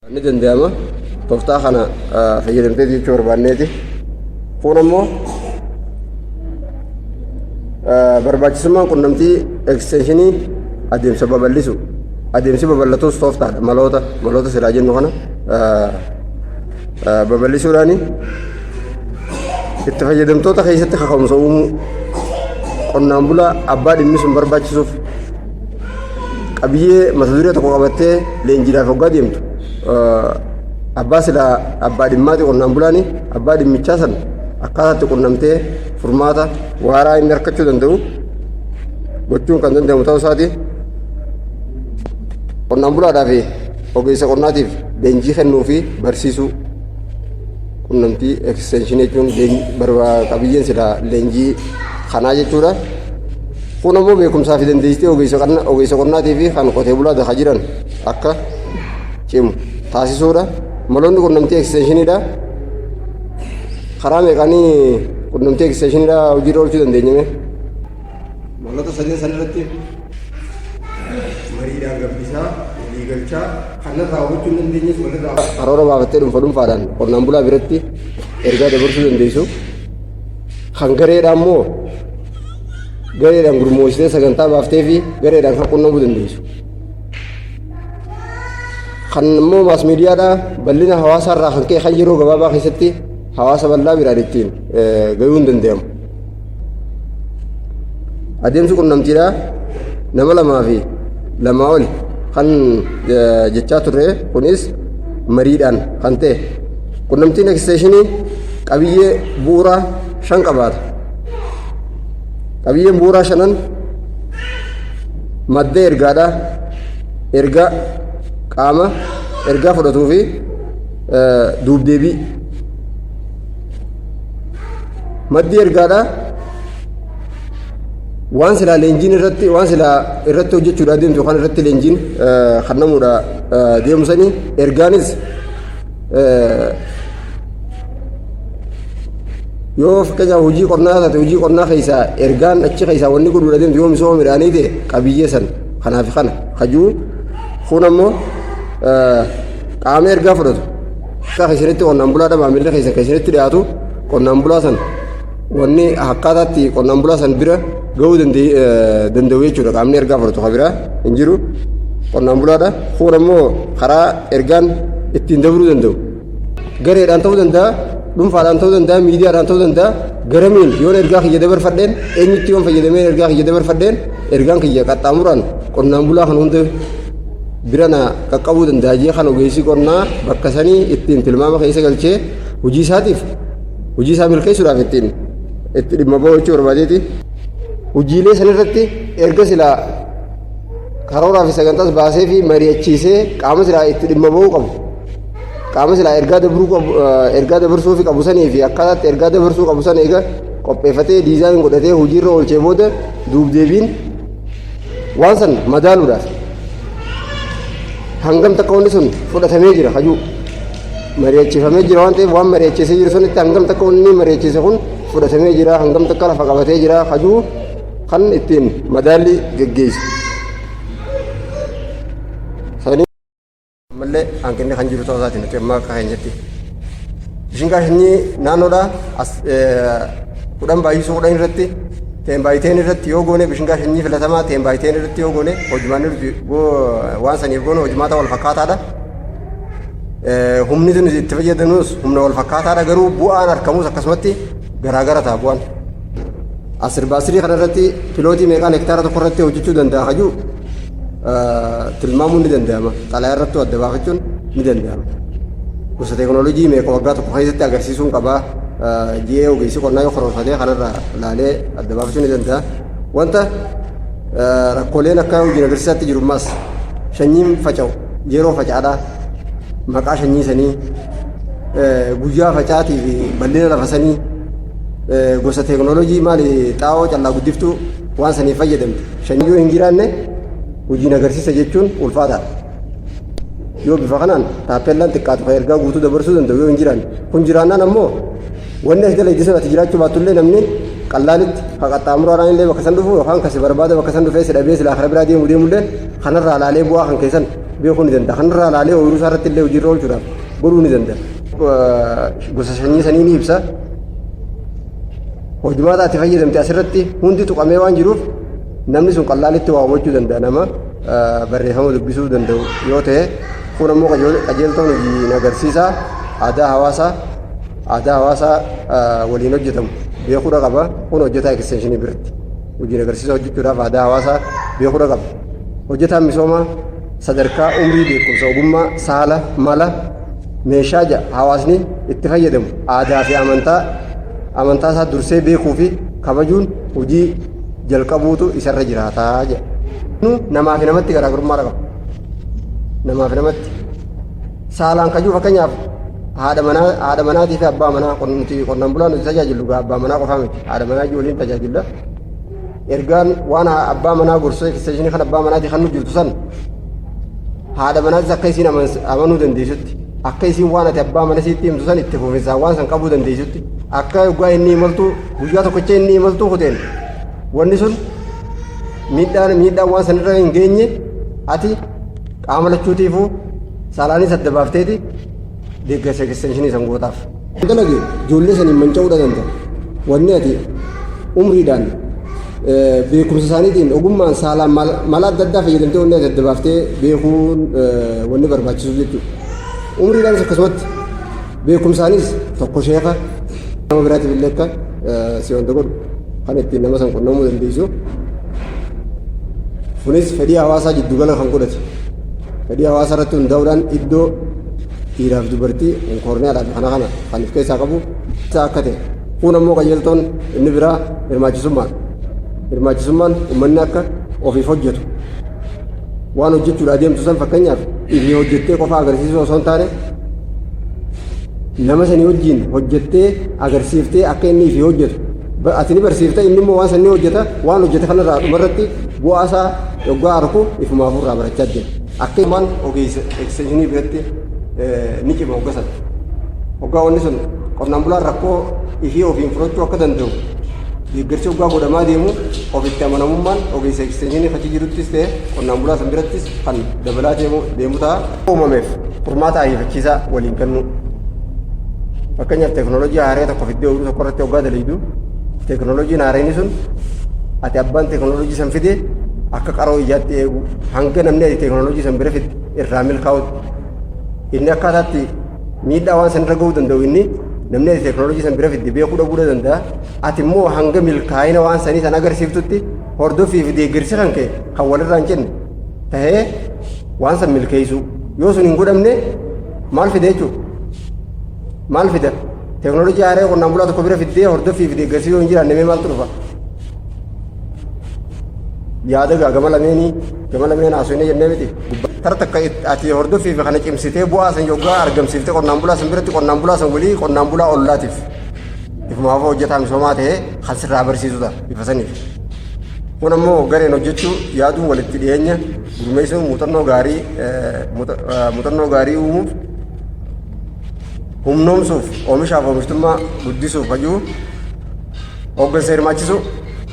Ni danda'ama tooftaa kana fayyadamtee jechuu barbaanneeti. Kun ammoo barbaachisummaan qunnamtii ekstenshinii adeemsa babal'isu. Adeemsi babal'atuus tooftaadha. Maloota silaa jennu kana babal'isuudhaani itti fayyadamtoota keessatti kaka'umsa uumuu, qonnaan bulaa abbaa dhimmi sun barbaachisuuf qabiyyee mata duree tokko qabattee leenjiidhaaf hoggaa deemtu. Abbaa silaa abbaa dhimmaati qonnaan bulaani abbaa dhimmichaa san akkaataatti qunnamtee furmaata waaraa inni harkachuu danda'u gochuun kan danda'amu ta'uu isaati. Qonnaan bulaadhaaf ogeessa qonnaatiif leenjii kennuu fi barsiisuu qunnamtii ekstenshinii jechuun qabiyyeen silaa leenjii kanaa jechuudha. Kun ammoo beekumsaa fi dandeettii ogeessa qonnaatii fi kan qotee bulaa dafaa jiran akka cimu taasisuudha. Maloonni qunnamtii ekstenshiiniidha. Karaa meeqanii qunnamtii ekstenshiiniidha hojiirra oolchuu dandeenyame? Maloota sadeen san irratti mariidhaan gabbisaa, waliigalchaa kanarraa hubachuu hin dandeenyes walirraa karoora baafattee dhuunfaadhaan qonnaan bulaa biratti ergaa dabarsuu dandeessu. Kan gareedhaan immoo gareedhaan gurmoositee sagantaa baaftee fi gareedhaan kan qunnamuu dandeessu. Kan immoo maas miidiyaadhaa bal'ina hawaasaarraa kan ka'e kan yeroo gabaabaa keessatti hawaasa bal'aa biraan ittiin gahuu hin danda'amu. Adeemsi qunnamtiidhaa nama lamaa fi lamaa oli kan jechaa turre kunis mariidhaan kan ta'e. Qunnamtiin ekstenshinii qabiyyee bu'uuraa 5 qabaata. Qabiyyeen bu'uuraa 5 madda ergaadhaa, ergaa qaama ergaa fudhatuu fi duubdeebii. Maddi ergaadhaa waan silaa leenjiin irratti hojjechuudhaa deemtu kan irratti leenjiin kennamuudha deemu sanii. Ergaanis yoo fakkeenyaaf hojii qonnaa taate hojii qonnaa keessaa ergaan achi keessaa wanni godhuudha deemtu yoo misooma midhaanii ta'e qabiyyee san kanaaf kana hajuu. Kun ammoo qaama ergaa fudhatu akka keessanitti qonnaan bulaadha maamilli keessan keessanitti dhiyaatu qonnaan bulaa san wanni akkaataatti qonnaan bulaa san bira gahuu danda'u jechuudha. Qaamni ergaa fudhatu kan biraa hin jiru qonnaan bulaadha. Kun ammoo karaa ergaan ittiin dabruu danda'u gareedhaan ta'uu danda'a, dhuunfaadhaan ta'uu danda'a, miidiyaadhaan ta'uu danda'a. Garamiin yoon ergaa kiyya dabarfadheen eenyutti yoon fayyadameen ergaa kiyya dabarfadheen ergaan kiyya qaxxaamuraan qonnaan bulaa kan hunda bira na qaqqabuu danda'a jee kan ogeessi qonnaa bakka sanii ittiin tilmaama keessa galchee hojii isaa milkeessuudhaaf itti dhimma ba'uu jechuu barbaadeeti. Hojiilee sanirratti erga silaa karooraa fi sagantaas baasee fi mari'achiisee qaama silaa itti dhimma ba'uu qabu, qaama silaa ergaa dabarsuu fi qabu sanii fi akkaataatti ergaa dabarsuu qabu sana eega qopheeffatee diizaayin godhatee hojiirra oolchee booda duubdeebiin waan san madaaluudhaaf hangam takka wanni sun fudhatamee jira hajuu mari'achiifamee jira waan ta'eef waan mari'achiisee jiru sunitti hangam takka wanni mari'achiise kun fudhatamee jira, hangam takka lafa qabatee jira hajuu kan ittiin madaalli geggeessu. Sanii ammallee hanqinni kan jiru ta'uu isaatiin nuti amma akka keenyatti bishaan gaashinii naannoodhaa as 10 baay'isuu 10 irratti teembaayiteen irratti yoo goone bishaan gaashinii filatamaa teembaayiteen irratti yoo goone hojimaan waan saniif goone hojimaata wal fakkaataadha. Humni sun itti fayyadamus humna wal fakkaataadha garuu bu'aan argamus akkasumatti garaagara ta'a bu'aan. Asirbaasirii kanarratti pilootii meeqaan hektaara tokko irratti hojjechuu danda'a hajuu tilmaamuu ni danda'ama. Xalayaa irratti adda baafachuun ni danda'ama. Gosa teekinooloojii meeqa waggaa tokko keessatti agarsiisuun qabaa jee ogeessi qonnaa yoo karoorfatee kanarraa ilaalee adda baafachuu ni danda'a. Wanta rakkooleen akka hojii agarsiisaatti jirummaas sanyiin faca'u yeroo faca'aadhaa maqaa sanyii sanii guyyaa facaatii fi bal'ina lafa sanii gosa teekinooloojii maali xaa'oo callaa guddiftuu waan saniif fayyadamte sanyii yoo hin jiraanne hojii agarsiisa jechuun ulfaataadha. Yoo bifa kanaan taappeellaan xiqqaatu kan ergaa guutuu dabarsuu danda'u yoo hin jiraanne kun jiraannaan ammoo wanni as jala iddoo ati jiraachuu baattullee namni qallaalitti haqaxxaamuraadhaan illee bakka san dhufu yookaan kasi barbaada bakka san dhufee si dhabee silaa kara biraa deemullee kanarraa laalee bu'aa kan keessan beekuu ni danda'a. Kanarraa ilaalee ooyiruu isaa irratti illee hojiirra oolchuudhaaf godhuu ni danda'a. Gosa sanyii sanii ni ibsa. Hojimaata ati fayyadamte asirratti hundi tuqamee waan jiruuf namni sun qallaalitti waa hubachuu danda'a nama barreeffama dubbisuu danda'u yoo ta'e kun ammoo qajeeltoon hojii agarsiisa aadaa hawaasaa waliin hojjetamu beekuudha qaba. Kun hojjetaa ekstenshinii biratti hojii agarsiisa hojjechuudhaaf aadaa hawaasaa beekuudha qaba. Hojjetaan misoomaa sadarkaa umrii beekumsa ogummaa saala mala meeshaa hawaasni itti fayyadamu aadaa fi amantaa isaa dursee beekuu fi kabajuun hojii jalqabuutu isarra jiraataa jedha. Namaa fi namatti garaagarummaa qaba. Namaa fi namatti saalaan kajuu fakkeenyaaf haadha manaatii fi abbaa manaa qonnaan bulaan nuti tajaajilu abbaa manaa qofaa miti haadha manaa waliin tajaajilla. Ergaan waan abbaa manaa gorsoo ekstenshinii kan abbaa manaatii kan nu jirtu san haadha manaatis akka isiin amanuu dandeessutti akka isiin waan ati abbaa mana siitti himtu san itti fufinsaan waan san qabuu dandeessutti akka waggaa inni imaltu guyyaa tokkocha inni imaltu kuteen wanni sun miidhaan waan sanirra hin geenye ati qaama lachuutiifuu saalaanis adda baafteeti deeggarsa ekstenshinii san gootaaf. Dalage ijoollee saniin manca'uu danda'a. Wanni ati umriidhaan beekumsa isaaniitiin ogummaan saalaan mala adda addaa fayyadamtee wanni ati adda baaftee beekuun wanni barbaachisu jechuudha. Umriidhaanis akkasumatti beekumsaanis tokko sheeka nama biraatiif illee akka si wanta godhu kan ittiin nama san qunnamuu dandeessu. Kunis fedhii hawaasaa jiddugala kan godhate. Fedhii hawaasaa irratti hundaa'uudhaan iddoo dhiiraaf dubartii koorniyaadhaan kana kan of keessaa qabu isaa akka ta'e. Kun ammoo qajeeltoon inni biraa hirmaachisummaadha. Hirmaachisummaan uummanni akka ofiif hojjetu waan hojjechuudha adeemtu san fakkeenyaaf ifii hojjettee qofa agarsiisuu osoo hin taane nama sanii wajjin hojjettee agarsiiftee akka inni ifii hojjetu ati ni barsiifta inni immoo waan sanii hojjeta waan hojjete kanarraa dhumarratti bu'aa isaa yoggaa arku ifumaafuu irraa barachaa jira. Akka himaan ogeessa ekstenshinii biratti ni cima hoggasan. Hoggaa wanni sun qonnaan bulaan rakkoo ifii ofiin furachuu akka danda'u deeggarsi hoggaa godhamaa deemu ofitti amanamummaan ogeessa ekstenshinii fachi jiruttis ta'e qonnaan bulaa san birattis kan dabalaa deemu ta'a. Uumameef furmaata ariifachiisaa waliin kennu. Fakkeenyaaf teekinooloojii haaree tokko fiddee ooyiruu tokko irratti hoggaa dalaydu teekinooloojiin haareen sun ati abbaan teekinooloojii san fide akka qaroo ijjaatti eegu hanga namni ati teekinooloojii san bira fide irraa milkaa'utu inni akkaataatti miidhaa waan san irra ga'uu danda'u inni namni ati teekinooloojii san bira fide beekuu dhabuu danda'a. Ati immoo hanga milkaa'ina waan sanii san agarsiiftutti hordofii fi deeggarsi kan ka'e kan walirraa hin jenne ta'ee waan san milkeessu yoo sun hin godhamne maal fide jechuudha. Maal fida teekinooloojii haaree qonnaan bulaa tokko bira fiddee hordofii fi deeggarsi yoo hin jiraanne maaltu dhufa? Yaada gama lameen haasofne jennee miti. Tara takka ati hordofii fi kana cimsitee bu'aa san yoggaa argamsiiftee qonnaan bulaa san biratti qonnaan bulaa san walii qonnaan bulaa ollaatiif ifumaaf hojjetaa misoomaa ta'ee kan sirraa barsiisudha bifa saniif. Kun ammoo gareen hojjechuu yaaduun walitti dhiyeenya gurmeessuun muuxannoo gaarii uumuuf humnoomsuuf oomishaaf oomishtummaa guddisuuf hajuu hooggansa hirmaachisuu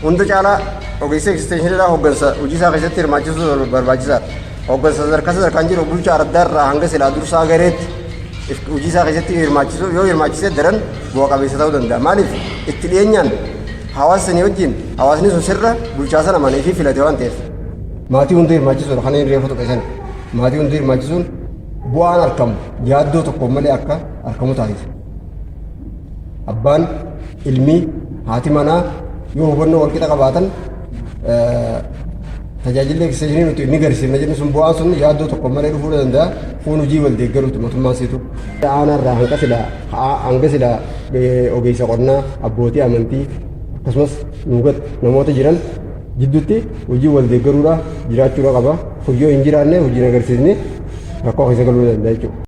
hunda caalaa ogeessa ekstenshinidhaa hooggansa hojii isaa keessatti hirmaachisuu barbaachisaadha. Hooggansa sadarkaan jiru bulchaa addaa irraa hanga silaa dursaa gareetti hojii isaa keessatti hirmaachisuu yoo hirmaachisee daran bu'a qabeessa ta'uu danda'a. Maaliif itti dhiyeenyaan hawaasa sanii wajjin hawaasni sun sirra bulchaa sana amanee fi filate waan ta'eef. Maatii hunda hirmaachisuudha kan inni reefu tuqe sana. Maatii hunda hirmaachisuun bu'aan argamu yaaddoo tokko malee akka argamu taasisa. Abbaan ilmii haati manaa yoo hubannoo wal qixa qabaatan tajaajilli ekstenshinii nuti inni garsiifna jennu sun bu'aan sun yaaddoo tokko malee dhufuu danda'a. Kun hojii wal deeggaruuti mootummaan siitu. Aanarraa hanga silaa ogeessa qonnaa abbootii amantii akkasumas namoota jiran jidduutti hojii wal deeggaruudhaa jiraachuudha qaba. Hojii hin jiraanne hojii agarsiisni rakkoo keessa galuu danda'a jechuudha.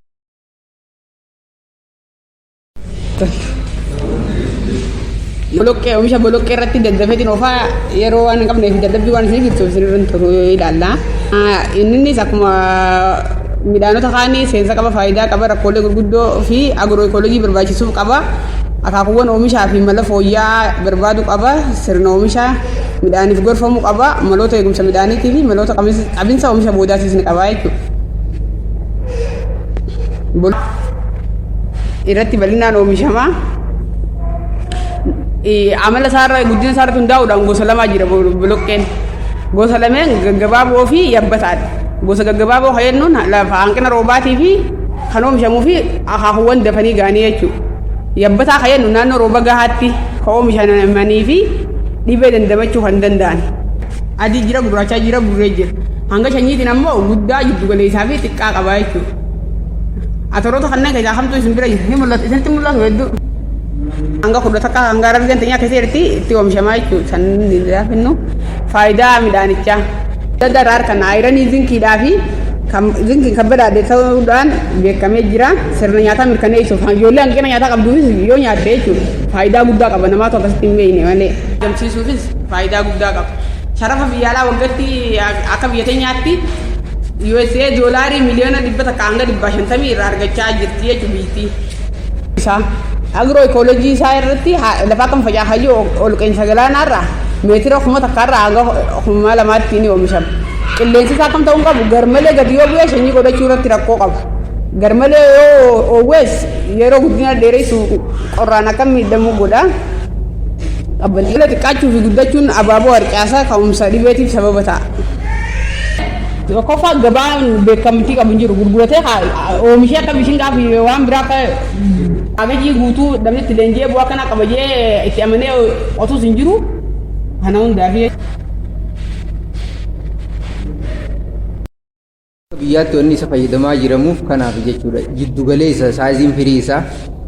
Oomisha boloqqee irratti daddafeetiin ofaa yeroo waan hin qabneef dadhabbii waan isiniif ibsuuf isinirra turuu ilaalla. Innis akkuma midhaanota kaanii seensa qaba, faayidaa qaba, rakkoolee gurguddoo fi agiroo-ekooloojii barbaachisuuf qaba. Akaakuuwwan oomishaa fi mala fooyya'aa barbaadu qaba. Sirna oomishaa midhaaniif gorfamuu qaba. Maloota eegumsa midhaaniitii fi maloota qabinsa oomisha boodaatiis ni qaba jechuudha. irratti bal'inaan oomishama. Amala isaarra guddina isaarratti hundaa'uudhaan gosa lamaa jira boloqqeen. Gosa lameen gaggabaaboo fi yabbataadha. Gosa gaggabaaboo kan jennuun lafa hanqina roobaatii fi kan oomishamuu fi akaakuuwwan dafanii ga'anii jechuudha. Yabbataa kan jennu naannoo rooba gahaatti kan oomishamanii fi dhibee dandamachuu kan danda'an. Adii jira, gurraachaa jira, burree jira. Hanga shanyiitiin ammoo guddaa jiddu galeessaa fi xiqqaa qabaa jechuudha. Atoroota kanneen keessaa hamtuu isin bira jira. Ni mul'atu, isinitti mul'atu hedduu. Hanga kudha takka hanga argantanyaa keessatti itti oomishamaa jechuudha. Sanni laafinnu faayidaa midhaanichaa. Daddaraa kan ayiranii zinkiidhaa fi zinkiin kan badhaadhe ta'uudhaan beekamee jira. Sirna nyaataa mirkaneessuuf ijoollee hanqina nyaataa qabduufis yoo nyaatte jechuudha. Faayidaa guddaa qaba namaatu akkasitti hin beekne malee. Gamsiisuufis faayidaa guddaa qaba. Sharafa biyya alaa waggaatti akka biyya teenyaatti USA doolaarii miliyoona 100 hanga 150 irraa argachaa jirti jechuudha biyyattii. Agiroo ekooloojii isaa irratti lafa akkam facaafayyuu ol qeensa galaanaarraa meetira 1000 irraa hanga 2000 ni oomishama. Qilleensi isaa akkam ta'uu qabu garmalee gadi yoo bu'ee sanyii godhachuu irratti rakkoo qaba. Garmalee yoo oowwees yeroo guddina dheeressu qorraan akka miidhamu godha. Abballee xiqqaachuu fi guddachuun abaaboo harcaasaa ka'umsa dhibeetiif sababa ta'a. Kofa gabaan beekamtii qabu hin jiru gurguratee oomishee akka bishingaa fi waan biraa akka agajii guutuu namni itti leenjee bu'aa kana qabajee itti amanee otuus hin jiru kana hundaaf. Biyyaatti wanni isa fayyadamaa jiramuuf kanaaf jechuudha. Jiddu galeessa saayiziin firii isaa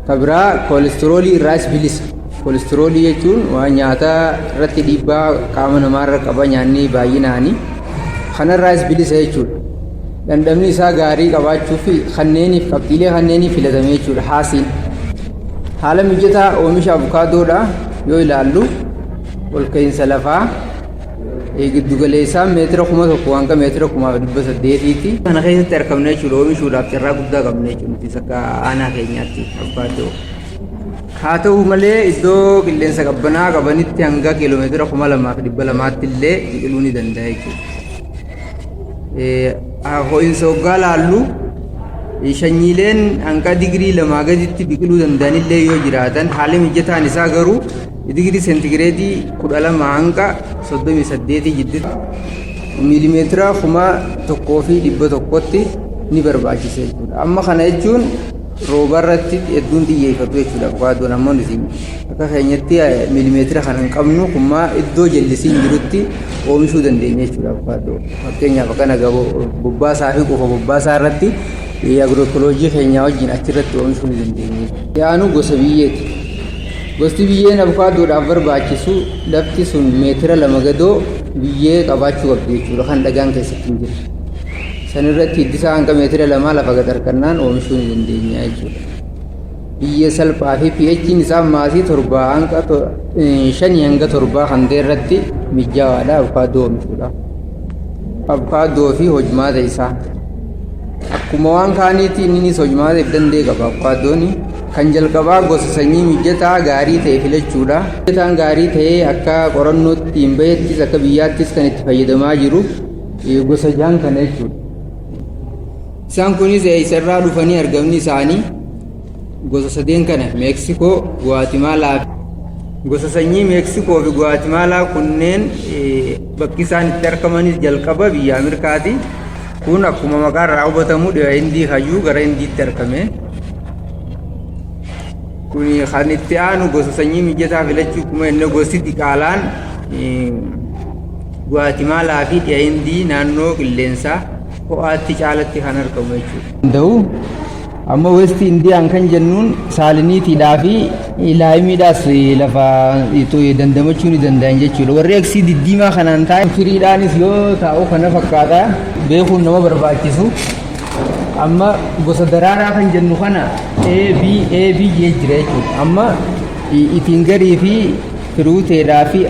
kabiraa koolesteroolii irraas bilisa. Koolesteroolii jechuun waan nyaata irratti dhiibbaa qaama namaarra qaba nyaanni baay'inaanii. Kanarraas bilisa jechuudha. Dhandhamni isaa gaarii qabaachuu fi kanneeniif qabxiilee kanneeniif filatame jechuudha. Haasiin haala mijataa oomisha avokaadoodha yoo ilaallu ol ka'iinsa lafaa giddu galeessaan meetira 1000 hanga meetira 1800ti. Kana keessatti argamne jechuudha. Oomishuudhaaf carraa guddaa qabne jechuudha. Akka aanaa keenyaatti avokaadoo. Haa ta'u malee iddoo qilleensa qabbanaa qabanitti hanga kiiloomeetira 2200 illee biqiluu ni danda'a jechuudha. Ho'iinsa waggaa laallu shanyiileen hanga digirii 2 gaditti biqiluu danda'anillee yoo jiraatan haalli mijataan isaa garuu digirii seentigireedii 12 hanga 38 jidduutti miilimeetira 1100tti ni barbaachisa jechuudha. Amma kana jechuun rooba irratti hedduun xiyyeeffatu jechuudha. Avokaadoon ammoo akka keenyatti miilimeetira kana hin qabnu kummaa iddoo jallisii hin jirutti oomishuu dandeenya jechuudha. Avokaadoo fakkeenyaaf akkana bobbaasaa fi qofa bobbaasaa irratti agirooekoloojii keenyaa wajjin achirratti oomishuu ni dandeenya. Yaanu gosa biyyeeti. Gosti biyyeen avokaadoodhaaf barbaachisu lafti sun meetira 2 gadoo biyyee qabaachuu qabdi jechuudha. Kan dhagaan keessatti hin jiru. Sanirratti hiddisaa hanga meetira 2 lafa gad harkannaan oomishuu ni dandeenya jechuudha. Biyyee salphaa fi pH'n isaa maasii 7 hanga 5 hanga 7 kan ta'e irratti mijaa'aadha avokaadoo oomishuudhaaf. Avokaadoo fi hojmaata isaa akkuma waan kaaniitti innis hojmaata danda'e qaba. Avokaadoon kan jalqabaa gosa sanyii mijataa gaarii ta'e filachuudha. Mijataan gaarii ta'ee akka qorannootti hin bahettis akka biyyaattis kan itti fayyadamaa jiru gosa jaan kana jechuudha. Isaan kunis eessarraa dhufanii argamni isaanii gosa sadeen kana Meeksikoo, Guwaatimaalaa. Gosa sanyii Meeksikoo fi Guwaatimaalaa kunneen bakki isaan itti argamanis jalqaba biyya Ameerikaati. Kun akkuma maqaa irraa hubatamu dhiyaa Hindii hayyuu gara Hindiitti argame. Kun kan itti aanu gosa sanyii mijataa filachuu kuma inni gosti xiqqaalaan Guwaatimaalaa fi dhiyaa Hindii naannoo qilleensaa ho'aatti caalatti kan argamu jechuudha. Amma westi Indiyaan kan jennuun saaliniitiidhaa fi laayimiidhaas lafa dandamachuu ni danda'an jechuudha. Warri aksii diddiimaa kanaan taa'an firiidhaanis yoo taa'u kana fakkaata beekuun nama barbaachisu. Amma gosa daraaraa kan jennu kana AB jee jira jechuudha. Amma ittiin garii fi firuuteedhaa fi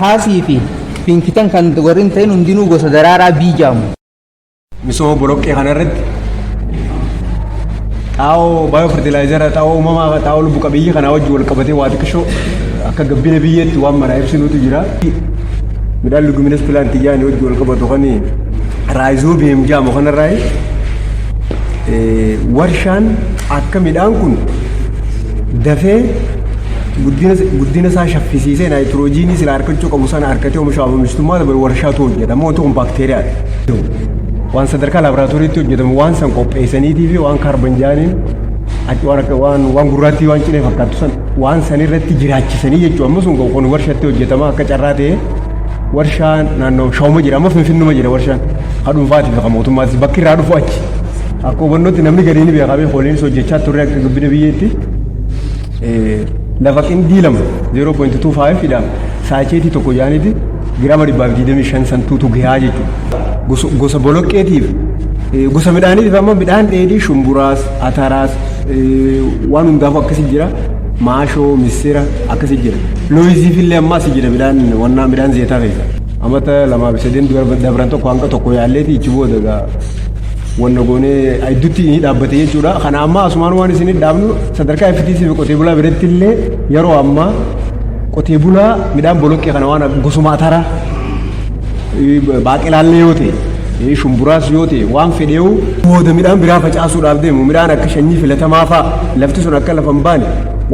haasii fi pinkitan kan warreen ta'in hundinuu gosa daraaraa B jaamu. Misooma boloqqee kanarratti xaa'oo baay'oo fertilaayizara xaa'oo uumamaa xaa'oo lubbu qabeeyyii kanaa wajjin wal qabatee waa xiqqishoo akka gabbina biyyeetti waan maraa ibsinuutu jira. Midhaan luguminas pilaantii yaa'anii wajjin wal qabatu kan raayizoo beem jaamu kanarraa warshaan akka midhaan kun dafee guddina isaa shaffisiisee naayitiroojiinii sila harkachuu qabu sana harkatee oomisha oomishtummaa dabalu warshaatu hojjetama. Wanti kun baakteeriyaadha. Waan sadarkaa laaboraatooriitti hojjetamu waan san qopheessaniitii fi waan kaarbanjaaniin waan gurraattii waan cinee fakkaatu san waan san irratti jiraachisanii jechuudha. Amma sun kun warshatti hojjetama akka carraa ta'e warshaan naannoo Shaawuma jira. Amma Finfinnuma jira warshaan hadhuunfaati fi mootummaatis bakki irraa dhufu achi. Akka hubannootti namni galiin beekamee hooliinis hojjechaa turre akka guddina biyyeetti lafa qindii lama 0.25 dha saacheetii tokko jaaniiti giraama 225 santuutu gahaa jechuudha. Gosa boloqqeetiif gosa midhaaniitiif amma midhaan dheedhii shumburaas ataraas waan hundaafuu akkasii jira. Maashoo misira akkasii jira. Looyiziif illee amma asii jira midhaan zeetaa keessa. Amata lamaa fi sadeen dabran tokko hanga tokko yaalleeti ichi booda gaa wanna goonee idduutti ni dhaabbate jechuudha. Kana amma asumaan waan isin dhaabnu sadarkaa FTC fi qotee bulaa biratti illee yeroo ammaa qotee bulaa midhaan boloqqee kana waan gosuma ataraa baaqelaallee yoo ta'e shumburaas yoo ta'e waan fedheewu booda midhaan biraa facaasuudhaaf deemu midhaan akka shanyii filatamaa fa'a lafti sun akka lafa hin baane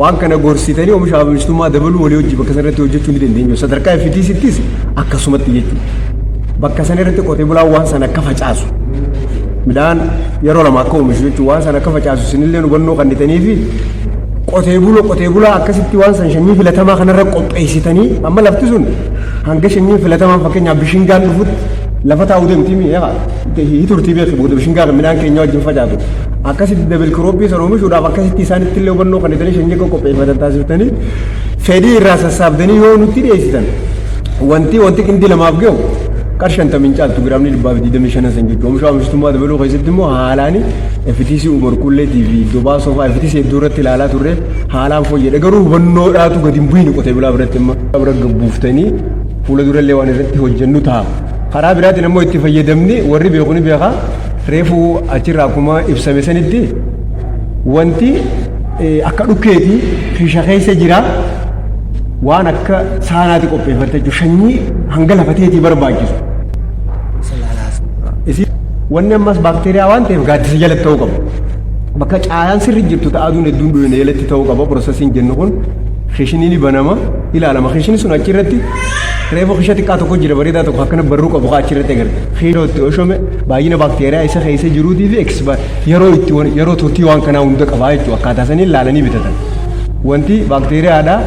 waan kana gorsitanii oomisha oomishtummaa dabaluu walii hojii bakka sanarratti hojjechuu ni dandeenyu. Sadarkaa FTCttis akkasumatti jechuudha. Bakka sanarratti qotee bulaa waan sana akka facaasu midhaan yeroo lama akka oomishu jechuudha. Waan sana akka facaasu isinillee hubannoo kennitanii fi qotee bulaa akkasitti waan san shanyii filatamaa kanarra qopheessitanii amma lafti sun hanga shanyii filatamaa fakkeenyaaf bishingaan dhufutti lafa taa'uu deemtii mi'eeqa turtii beeku booda bishingaa midhaan keenya wajjin facaatu akkasitti dabal kirooppii sana oomishuudhaaf akkasitti isaanitti illee hubannoo kennitanii shanyii akka qopheeffatan taasiftanii fedhii irraa sassaabdanii yoo nutti dhiyeessitan wanti qindii lamaaf gahu qarshan tamin caaltu giraamni 225 san jechuudha. Oomisha oomishtummaa dabaluu keessatti immoo haalaan FTC umar kulleetii fi iddoo baasoo fa'aa FTC iddoo irratti ilaalaa turre haalaan fooyyedha. Garuu hubannoodhaatu gadi hin bu'iin qotee bulaa biratti immoo bira gabbuuftanii fuula durallee waan irratti hojjennu ta'a. Karaa biraatiin immoo itti fayyadamni warri beeku ni beeka. Reefuu achirraa akkuma ibsame sanitti wanti akka dhukkeetii fisha keessa jira. Waan akka saanaati qopheeffate jechuudha. Shanyii hanga lafateetii barbaachisu. Wanni ammas baakteeriyaa waan ta'eef gaaddisa jalatti ta'uu qaba. Bakka caayaan sirri jirtu ta'aduun hedduun dhuunfaa jalatti ta'uu qaba. Piroosesiin jennu kun keeshiniin ni banama ilaalama. Keeshinii sun achirratti reefuu keesha xiqqaa tokko jira bareedaa tokko akkana barruu qabu achirratti agarra. Keeshoo itti oomishame baay'ina baakteeriyaa isa keessa jiruutii fi yeroo turtii waan kanaa hunda qabaa jechuudha. Akkaataa saniin ilaalanii bitatan. Wanti baakteeriyaadhaa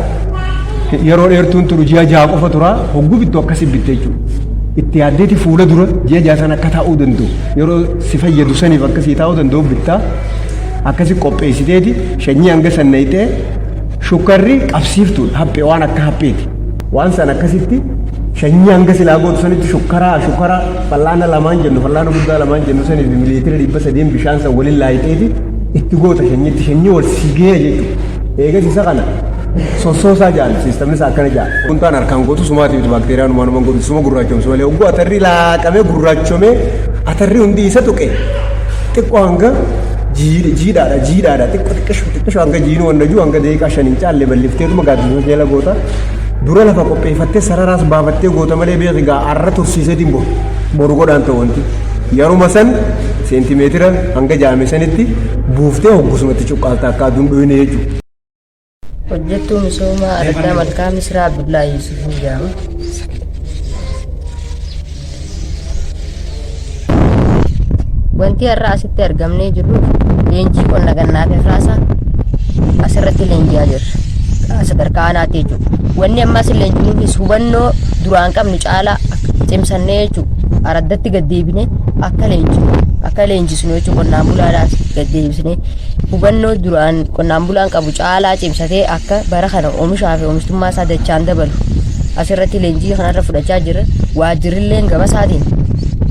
yeroo dheertuun turu ji'a jaha qofa tura hogguu bittu akkasii bitte jechuudha. Itti yaaddeeti fuula dura ji'a jaha sana akka taa'uu danda'u yeroo si fayyadu saniif akkasii taa'uu danda'u bittaa akkasii qopheessiteeti shanyii hanga sannayitee shukkarri qabsiiftuudha haphee waan akka hapheeti. Waan san akkasitti shanyii hanga silaa gootu sanitti shukkara fallaana lamaan jennu fallaana guddaa lamaan jennu saniif miliitira 300 bishaan san waliin laayiteeti itti goota shanyii wal sigee jechuudha. Eegas isa kana sossoosaa jaal siistamni isaa akkana jaal. Kuntaan harkaan gootu sumaatiif baakteeriyaan uumamaan gootu suma gurraachomsu malee hogguu atarrii laaqamee gurraachomee atarrii hundi isa tuqe xiqqoo hanga jiidhaadha xiqqoo hanga jiinuu wanda juu hanga deeqaa shaniin caallee balliftee gaaddisa jala goota dura lafa qopheeffattee sararaas baafattee goota malee beeki gaa arra tursiiseetiin boru godhaan ta'u wanti yeruma san seentimeetira hanga jaame sanitti buuftee hoggusumatti cuqqaalta akka aduun dhoyine jechuudha. Hojjettuu misoomaa Argaa Malkaa Misraa Abdullaahi Yusufuu jedhama. Wanti har'a asitti argamnee jirru leenjii qonna gannaa fi firaasaa asirratti leenji'aa jirra. Sadarkaa aanaatti jechuudha. Wanni ammas leenjiin hubannoo duraan qabnu caalaa cimsannee jechuudha. Araddatti gaddeebine akka leenjisnu jechuudha qonnaan bulaadhaaf gaddeebisnee hubannoo duraan qonnaan bulaan qabu caalaa cimsatee akka bara kana oomishaa fi oomishtummaa isaa dachaan dabalu asirratti leenjii kanarra fudhachaa jirra. Waajjirrillee gaba isaatiin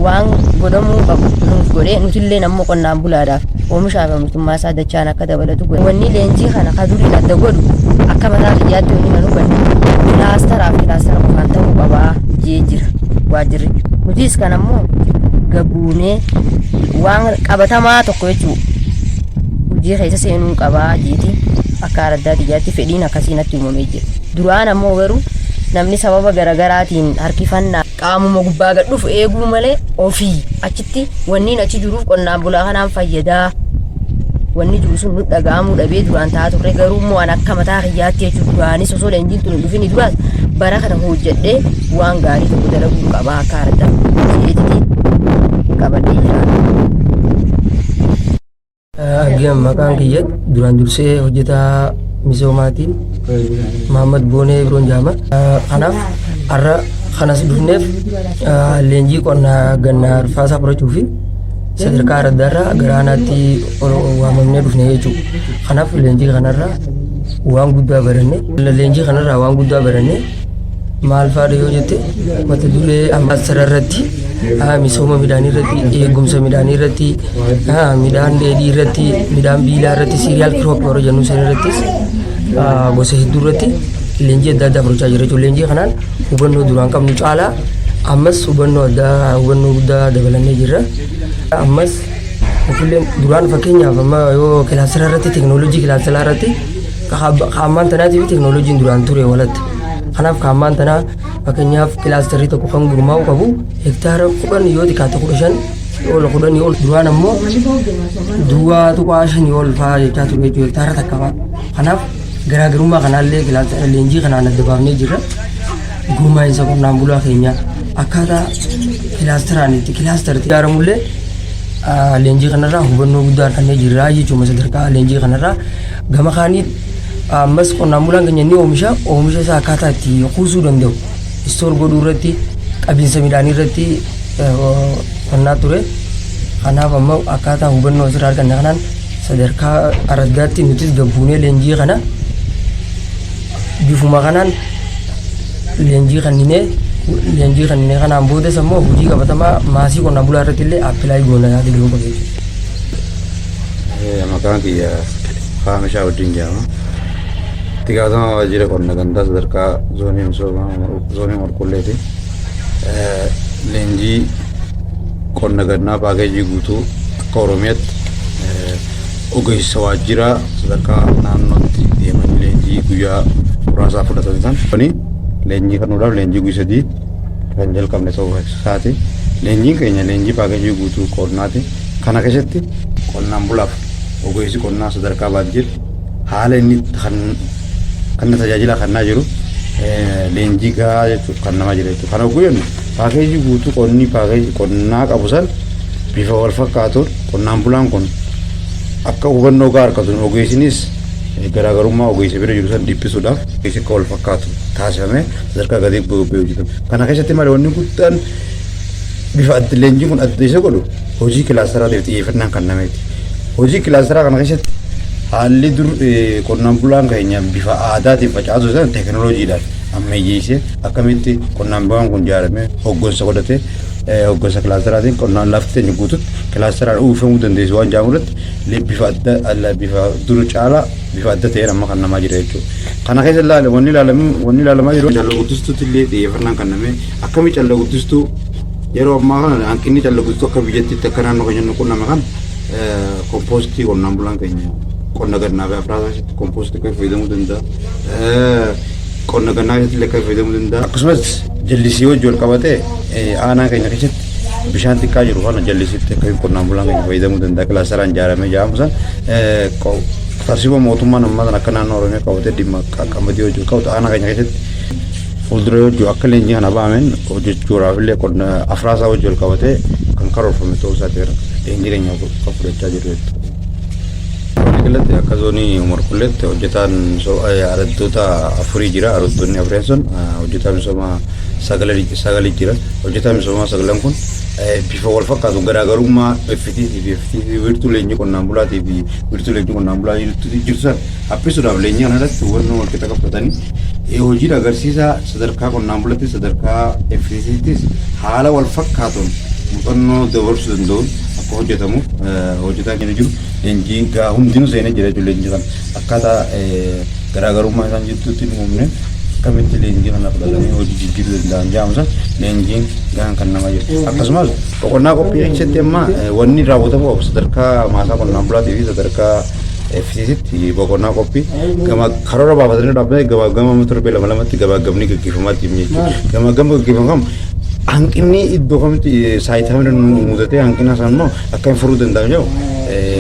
waan godhamuu qabu nuuf godhee nutillee ammoo qonnaan bulaadhaaf oomishaa fi oomishtummaa isaa dachaan akka dabalatu godhe. Wanni leenjii kana kaduriin adda godhu akka mataa biyyaatti wanni kan hubanne kilaastara qofaan ta'uu qabaa jee jira waajjirri. Nutis kan ammoo gabuunee waan qabatamaa tokko jechuudha. Hojii keessa seenuu qabaa jeeti akka araddaa biyyaatti fedhiin akkasiin natti uumamee jira. Duraan ammoo garuu namni sababa garagaraatiin harkifannaa qaamuma gubbaa gad dhufu eeguu malee ofii achitti wanniin achi jiruuf qonnaan bulaa kanaan fayyadaa wanni jiru sun nu dhaga'amuu dhabee duraan taa'aa turre garuu immoo an akka mataa kiyyaatti jechuudha duraanis osoo leenjiin tun hin dhufini duraas bara kana hojjedhee waan gaarii tokko dalaguu qaba akka arda jedheetti qabadhee jira. Agam maqaan kiyya duraan dursee hojjetaa misoomaatiin Mahammad Boonee Biroon Jaama. Kanaaf har'a kanas dhufneef leenjii qonnaa gannaa arfaasaa fudhachuu fi sadarkaa addaarraa garaanaatti waamamnee dhufne jechuudha. Kanaaf leenjii kanarraa waan guddaa baranne maal fa'aadha yoo jette mata duree ammaasara irratti misooma midhaanii irratti eegumsa midhaanii irratti midhaan dheedhii irratti midhaan biilaa irratti siiriyaal kiroop yeroo jennu san irrattis gosa hedduu irratti leenjii adda addaa fudhachaa jira jechuudha. Leenjii kanaan hubannoo duraan qabnu caalaa ammas hubannoo guddaa dabalannee jirra. Ammas duraan fakkeenyaaf amma yoo kilaasira irratti teekinooloojii kilaasira irratti qaammaan tanaatii fi teekinooloojiin duraan ture walatti. Kanaaf qaammaan tanaa fakkeenyaaf kilaastarrii tokko kan gurmaa'u qabu hektaara 10 yoo xiqqaate 10 ol duraan ammoo duwwaa tuqaa 5 ol fa'aa jechaa ture jechuudha hektaara takka fa'aa. Kanaaf garaagarummaa kanaallee leenjii kanaan adda baafnee jirra. Gurmaa'insa qonnaan bulaa keenya akkaataa kilaastaraanitti kilaastartii ijaaramullee leenjii kanarraa hubannoo guddaa argannee jirra jechuudha. Sadarkaa leenjii kanarraa gama kaaniin ammas qonnaan bulaan keenya ni oomisha isaa akkaataa itti kuusuu danda'u istoor godhuu irratti qabiinsa midhaanii irratti qonnaa ture. Kanaaf ammoo akkaataa hubannoo asirraa arganne kanaan sadarkaa araddaatti nutis gabbuunee leenjii kana bifuma kanaan leenjii kanninee kanaan boodas ammoo hojii qabatamaa maasii qonnaan bulaa irratti illee appilaayii goona yaada dhiyoo qabu jechuudha. Maqaan kiyya Faamishaa wajjin jedhama. Itti gaafatama waajjira qonna gandaa sadarkaa zoonii Morqolleeti. Leenjii qonna gannaa paakeejii guutuu akka Oromiyaatti ogeessa waajjiraa sadarkaa naannootti deemanii leenjii guyyaa muraasaa fudhatan san. Leenjii kanuudhaaf leenjii guyyaa 3 kan jalqabne ta'uu isaati. Leenjiin keenya leenjii paakeejii guutuu qonnaati. Kana keessatti qonnaan bulaaf ogeessi qonnaa sadarkaa baadiyyaatti haala inni kan tajaajila kennaa jiru leenjii gahaa jechuudha kan nama jira jechuudha. Kana guyyoonni paakeejii guutuu paakeejii qonnaa qabu san bifa wal fakkaatuun qonnaan bulaan kun akka hubannoo gahaa argatuun ogeessinis garaagarummaa ogeessa bira jiru san dhiphisuudhaaf ogeessi akka wal fakkaatu taasifamee sadarkaa gadi bu'ee hojjetama. Kana keessatti malee wanni guddaan bifa leenjiin kun adda isa godhu hojii kilaastaraatiif xiyyeeffannaan kennameeti. Hojii kilaasteraa kana keessatti haalli dur qonnaan bulaan keenya bifa aadaatiin facaasu san teekinooloojiidhaan ammayyeessee akkamitti qonnaan bulaan kun ijaaramee hoggansa godhatee hoggansa kilaasteraatiin qonnaan lafti teenya guututti kilaasteraan uwwifamuu dandeessu waan jedhamuurratti bifa dur caalaa bifa adda ta'een amma kan namaa jira jechuudha. Kana keessa wanni ilaalamaa jiru callaa guddistuutti illee xiyyeeffannaan kennamee akkamitti callaa guddistuu yeroo ammaa kana hanqinni callaa guddistuu akka biyyattiitti akka naannoo keenya qunname kan kompoostii qonnaan bulaan keenya qonna gannaa fi afraasaatti kompoostii akka fayyadamuu danda'a. Qonna gannaa keessatti illee akka fayyadamuu danda'a. Akkasumas jallisii wajjin wal qabatee aanaa keenya keessatti bishaan xiqqaa jiru kana jallisiitti akka qonnaan bulaan keenya fayyadamuu danda'a. Kilaasteraan ijaaramee jedhamu san tarsiima mootummaan ammaa akka naannoo Oromiyaa qabatee dhimma qaqqabatee wajjin qabatu aanaa keenya keessatti fuuldura wajjin akka leenjii kana ba'ameen hojjechuudhaaf illee qonna afraasaa wajjin wal qabatee kan karoorfame ta'uu isaati leenjii keenya kan fudhachaa jiru jechuudha. Waliigalatti akka zoonii Morqolleetti hojjetaan araddoota 4 jira. Araddoonni 4 sun hojjetaa misoomaa 9 jira. Hojjetaan misoomaa 9 kun bifa wal fakkaatu garaagarummaa FTT wiirtuu leenjii qonnaan bulaatii fi wiirtuu leenjii qonnaan bulaa jirtu san haphisuudhaaf leenjii kana irratti hubannoo wal qixa qabatanii hojii agarsiisaa sadarkaa qonnaan bulaatti sadarkaa FTTtis haala wal fakkaatuun muuxannoo dabarsuu danda'uun akka hojjetamuuf hojjetaa keenya jiru leenjii hundinuu seenee jira jechuudha. Leenjii kana akkaataa garaagarummaa isaan jirtutti dhumumne akkamitti leenjii kana fudhatanii hojii jijjiiruu danda'an jedhamu san leenjiin gahaan kan nama jiru. Akkasumas boqonnaa qophii keessatti amma wanni raawwatamu qabu sadarkaa maasaa qonnaan bulaatii fi sadarkaa FTTtti boqonnaa qophii karoora baafatanii dhaabbatanii gabaagama torbee 2 gabaagamni gaggeeffamaa deemu jechuudha. Gabaagama gaggeeffamu hanqinni iddoo kamitti saayitii kamitti mudatee hanqina san immoo akka hin furuu danda'amu jedhu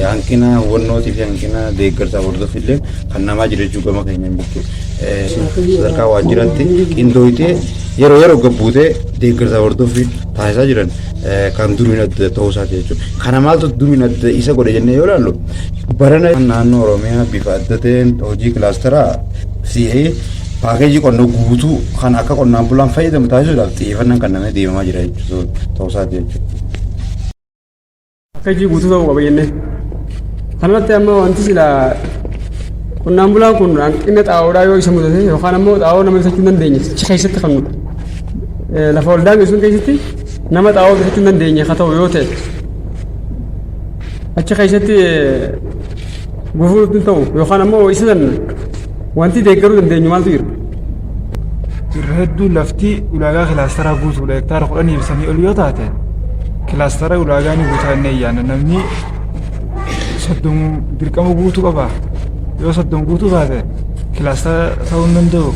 hanqina hubannootii fi hanqina deeggarsaa hordofuu illee kan namaa jira jechuu gama keenyaan jechuudha. Sadarkaa waajjiraatti qindooyitee yeroo gabbuutee deeggarsaa hordofii taasisaa jiran kan duriin adda ta'uu isaati jechuudha. Kana maaltu duriin adda isa godhe jennee yoo ilaallu barana naannoo Oromiyaa bifa adda ta'een hojii kilaasteraa si'ee paakeejii qonnaa guutuu kan akka qonnaan bulaan fayyadamu taasisuudhaaf xiyyeeffannaan kan namni deemamaa jira jechuudha ta'uu isaati jechuudha. Paakeejii guutuu ta'uu qaba jennee kanarratti amma wanti sila qonnaan bulaan kun hanqina xaa'oodhaa yoo isa mudate yookaan ammoo xaa'oo nama bitachuu hin dandeenye achi keessatti kan nuti lafa ol daangessuun keessatti nama xaa'oo bitachuu hin dandeenye haa ta'u yoo ta'e achi keessatti gufuu hin ta'u yookaan ammoo isa san wanti deeggaruu dandeenyu maaltu jira. Irra hedduu lafti ulaagaa kilaasteraa guutuudha hektaara 10 ol yoo taate kilaastera ulaagaa ni guutaa iyyaana namni 30 dirqama guutuu qaba yoo 30 guutuu taate kilaastera ta'uu hin danda'u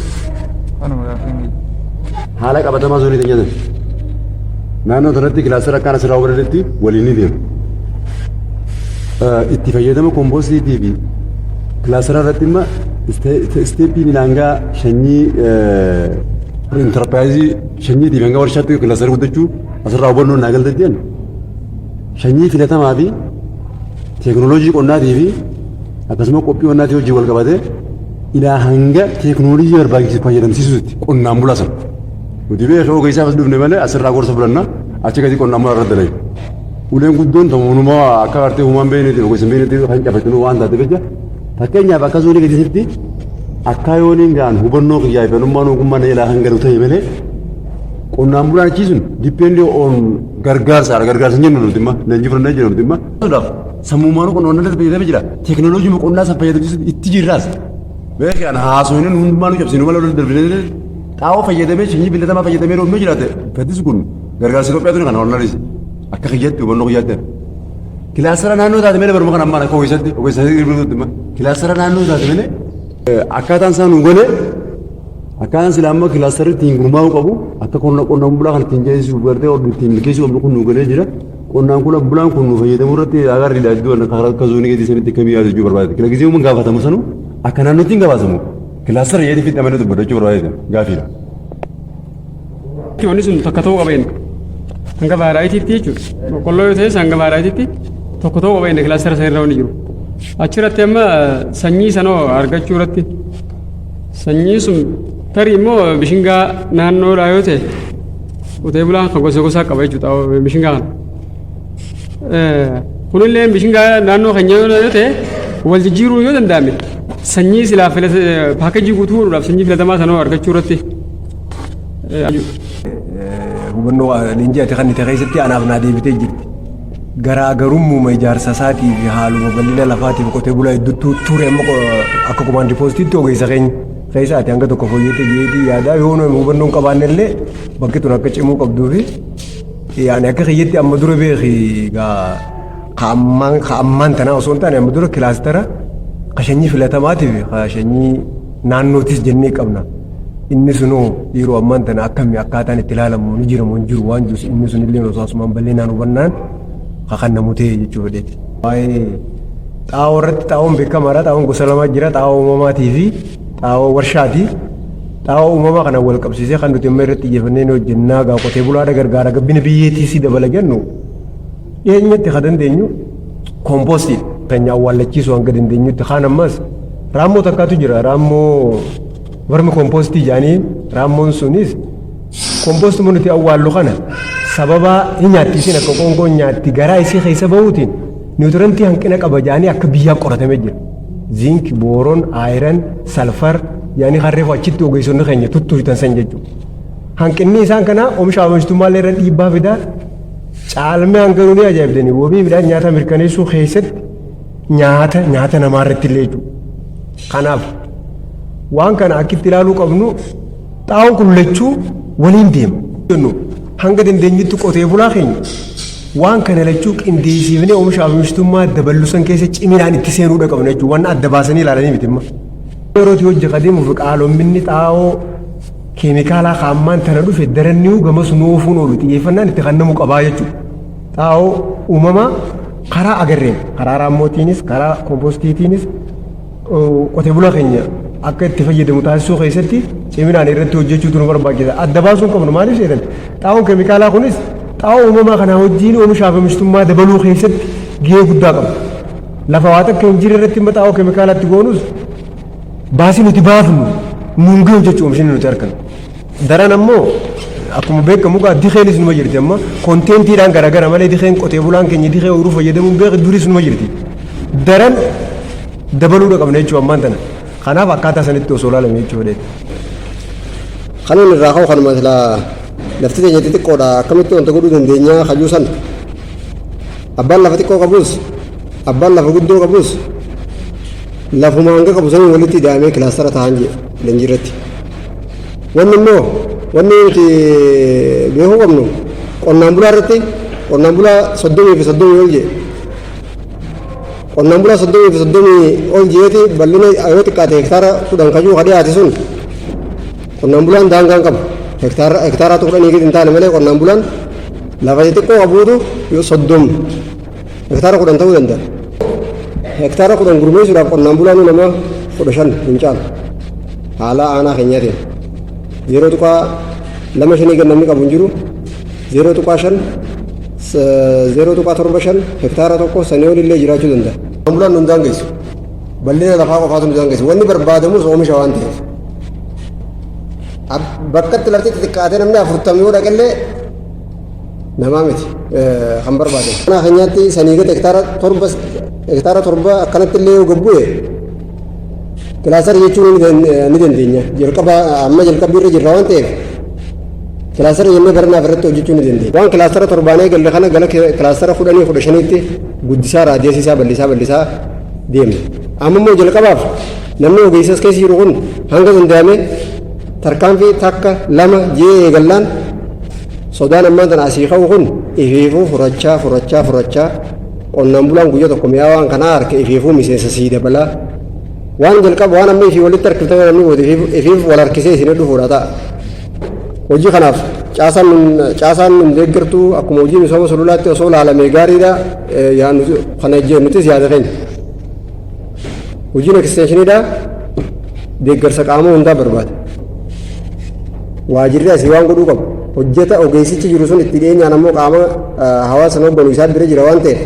kanuma gaafanii. Haala qabatamaa zoonii keenya naannoo sanatti kilaastera akkaan asirraa hubatatetti waliin ni deema. Itti fayyadama kompoositii fi kilaastera irratti immoo isteeppiin ilaangaa shanyii intarpiraayizii shanyiitiif hanga warshaatti kilaastera guddachuu asirraa hubannoon naa galtetti jenna. Shanyii filatamaa fi teekinooloojii qonnaatii fi akkasuma qophii qonnaatii hojii wal qabatee ilaa hanga teekinooloojii barbaachisu fayyadamsiisuutti qonnaan bulaa sana. Nuti beekee ogeessaa as dhufne malee asirraa gorsa fudhanna achi gadi qonnaan bulaa irratti dalagi. Uleen guddoon ta'uunumaa akka artee uumaan beekneetiin ogeessa beekneetiin kan cafatinuu waan taate jecha fakkeenyaaf akka zoonii gadiitti akka yooniin gaan hubannoo kiyyaa ifannummaan ogummaa ilaa hanga ta'e malee qonnaan bulaan achiisuun dipeendii on gargaarsaadha gargaarsa hin jennu nuti imma leenjii fudhannee jennu nuti imma. Sammuumaan qonnaan fayyadamee jira teekinooloojii qonnaa san fayyadamsiisu itti jirraas beekan haasofni hundumaa nu cabsinu malee wal darbinee xaa'oo fayyadamee shanyii filatamaa fayyadamee roobee jiraate faddisi kun gargaarsa Itoophiyaatu kan walnalisi akka kiyyatti hubannoo kiyyaatti. Kilaastera naannoo taate malee baruma kan ammaan akka ogeessatti hirmatutti imma kilaastera naannoo taate malee akkaataan isaan nu gole akkaataan sila amma kilaastera ittiin gurmaa'uu qabu akka qonnaan bulaa kan ittiin jeesisuuf gartee ittiin milkeessuu qabnu kun nu golee jira. Qonnaan bulaan kun nu fayyadamuu irratti agarri iddoo akka zoonii gadi sanitti akkamii yaadu jechuu barbaade. Kila gisee uuman gaafatamu sanu akka naannootti hin gabaasamu. Kilaastera yeedii fi dhamanii dubbachuu barbaade gaafiidha. Wanni sun takka ta'uu qabeen hanga baaraayitiitti jechuudha. Boqqolloo yoo ta'es hanga baaraayitiitti tokko ta'uu qabeen kilaastera sana irra wanni jiru. Achirratti amma sanyii sanoo argachuu irratti sanyii sun tarii immoo bishingaa naannoodhaa yoo ta'e qotee bulaan kan gosa gosaa qaba jechuudha bishingaa kana. Kunillee bishingaa naannoo keenya yoo ta'e wal jijjiiruu yoo danda'ame sanyii silaa paakeejii guutuu godhuudhaaf sanyii filatamaa sanoo argachuu irratti. Hubannoo leenjii ati kan itti keessatti anaaf naa deebitee jirti. Garaagarummaa ijaarsa isaatii fi haaluma bal'ina lafaatii fi qotee bulaa hedduutu ture amma akka komaandii poostiitti ogeessa keenya keessa ati hanga tokko fooyyete jeetii yaadaa yoo hubannoon qabaanne illee bakki tun akka cimuu qabduu fi yaani akka kiyyatti amma dura beeki ammaan tanaa osoo hin taane amma dura kilaastera qashanyii filatamaatii fi qashanyii naannootis jennee qabna. Inni sunoo yeroo ammaan tana akkamii akkaataan itti ilaalamu ni jiramu hin jiru waan jiru inni sunillee osoo asumaan bal'inaan hubannaan kan namu ta'e jechuu fedheeti. Waa'ee xaa'oo irratti xaa'oon beekamaadha. Xaa'oon gosa lama jira xaa'oo uumamaatii fi xaa'oo warshaati. Xaa'oo uumamaa kana wal qabsiisee kan nuti amma irratti xiyyeeffannee hojjennaa gaa qotee bulaadha gargaara gabbina biyyeettiis dabala jennu dhiyeenyatti kan dandeenyu kompoostii keenya awwaallachiisuu hanga dandeenyutti kaan ammas raammoo takkaatu jira raammoo warmi kompoostii jaanii raammoon sunis kompoostii nuti awwaallu kana sababa hin nyaattisin akka qoonqoon nyaatti garaa isii keessa bahuutiin niwutirantii hanqina qaba jaanii akka biyyaa qoratamee jira. Ziink, booroon, aayiran, salfar yaani harreef achitti ogeessonni keenya tuttuufitan san jechuudha. Hanqinni isaan kana oomisha oomishtummaa irra dhiibbaa fidaa caalmee hanga nuuni ajaa'ibdanii wabii midhaan nyaata mirkaneessuu keessatti nyaata namaa irratti illee jechuudha. Kanaaf waan kana akkitti ilaaluu qabnu xaa'oon kun lachuu waliin deema. Hanga dandeenyutti qotee bulaa keenya waan kana lachuu qindeessiifnee oomisha oomishtummaa daballusan keessa ciminaan itti seenuudha qabna jechuudha. Waan adda baasanii ilaalanii miti imma. Yerootti hojjeta deemuuf qaalomminni xaa'oo keemikaalaa haammaan tana dhufe daranniu gamas nuufuun oolu xiyyeeffannaan itti kennamu qabaa jechuudha. Xaa'oo uumamaa karaa agarreen karaa raammotiinis karaa kompostiitiinis qotee bulaa keenya akka itti fayyadamu taasisuu keessatti ciminaan irratti hojjechuutu nu barbaachisa. Adda baasuun qabnu maaliif jedhan xaa'oon keemikaalaa kunis xaa'oo uumamaa kanaa wajjin oomishaa fi oomishtummaa dabaluu keessatti gahee guddaa qaba. Lafa waa takka hin jirre irratti immoo xaa'oo keemikaalaatti goonus baasii nuti baafnu nuun gahu jechuu oomishni nuti arginu. Daran ammoo akkuma beekamu gaa dikeenis numa jirti amma konteentiidhaan garagara malee dikeen qotee bulaan keenya dikee ooyiruu fayyadamuun beeku duris numa jirti. Daran dabaluudha qabna jechuudha ammaan tana. Kanaaf akkaataa sanitti osoo ilaalame jechuudha. Kanuun irraa ka'u kanuma lafti keenya xixiqqoodha akkamitti wanta godhuu dandeenya hajuu san abbaan lafa xiqqoo qabus abbaan lafa guddoo qabus lafuma hanga qabu saniin walitti hidhamee kilaastara ta'an leenjiirratti. Wanni immoo wanni nuti beekuu qabnu qonnaan bulaa irratti qonnaan bulaa 30 fi 30 ol jee qonnaan bulaa 30 fi 30 ol jeeti bal'ina yoo xiqqaate hektaara 10 kajuu ka dhiyaate sun qonnaan bulaan daangaan qabu hektaara 10 gadi hin taane malee qonnaan bulaan lafa xixiqqoo qabuutu yoo 30 hektaara 10 ta'uu danda'a. Hektaara 10 gurmeessuudhaaf qonnaan bulaan nama 15 hin caalu haala aanaa keenyaatiin. 0.25 kan namni qabu hin jiru 0.5 0.75 hektaara tokko sanii olillee jiraachuu danda'a. Qonnaan bulaan nu daangessu bal'ina lafaa qofaatu nu daangessu wanni barbaadamus oomisha waan ta'eef bakkatti lafti xixiqqaatee namni 40 yoo dhaqellee namaa miti kan barbaadamu. Aanaa keenyaatti sanii gadi hektaara 7 akkanatti illee yoo gabbu'e kilaastara jechuun ni dandeenya. Amma jalqabbii irra jirra waan ta'eef kilaastara jennee baranaaf irratti hojjechuu ni dandeenya. Waan kilaastara 7 eegalle kana gara kilaastara 10-15tti guddisaa raadiyeesisaa bal'isaa deemna. Amma immoo jalqabaaf namni ogeessas keessa jiru kun hanga danda'ame tarkaanfii takka 2 jee eegallaan sodaan ammaan tana asii ka'u kun ifiifuu furachaa qonnaan bulaan guyyaa tokko mi'aa waan kanaa harka ifiifuu miseensa sii dabalaa. Waan jalqaba waan amma ifii walitti harkifatan namni goote ifiif wal harkisee isin dhufuudha ta'a. Hojii kanaaf caasaan nun deeggartuu akkuma hojii misooma sululaatti osoo ilaalamee gaariidha kana nutis yaada keenya. Hojiin ekstenshiiniidha deeggarsa qaama hundaa barbaada. Waajirri asii waan godhuu qabu hojjeta ogeessichi jiru sun itti dhiyeenyaan ammoo qaama hawaasa hogganu isaa bira jira waan ta'eef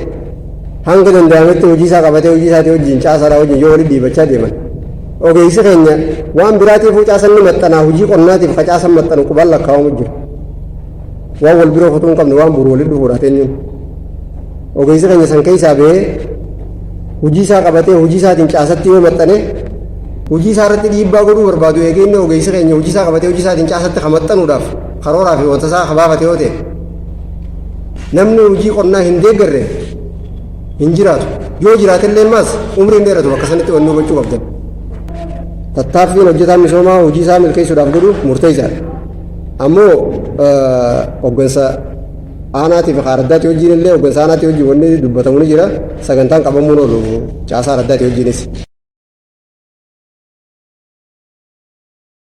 hanga danda'ametti hojii isaa qabatee hojii isaatii wajjin caasaadhaa wajjin yoo walitti dhiibachaa deeman. Ogeessi keenya waan biraatiif caasan ni maxxanaa hojii qonnaatiif ka caasan maxxanu qubaan lakkaa'amu jira. Waan wal biroo kutuu hin qabne waan buru walitti dhufuudha teenyuun. Ogeessi keenya san keessaa bahee hojii isaa qabatee hojii isaatiin caasatti yoo maxxane hojii isaa irratti dhiibbaa godhuu barbaadu eegeenni ogeessi keenya hojii isaa qabatee hojii isaatiin caasatti ka maxxanuudhaaf karooraa fi wanta isaa kabaafate yoo ta'e namni hojii qonnaa hin deeggarre hin jiraatu yoo jiraatillee maas umriin dheeratu bakka sanitti wanni hubachuu qabdan. Tattaaffiin hojjetaan misoomaa hojii isaa milkeessuudhaaf godhu murteessaadha. Ammoo hoggansa aanaatiif araddaatti wajjin illee hoggansa aanaatti wajjin wanni dubbatamu ni jira sagantaan qabamuun oolu caasaa araddaatti wajjinis.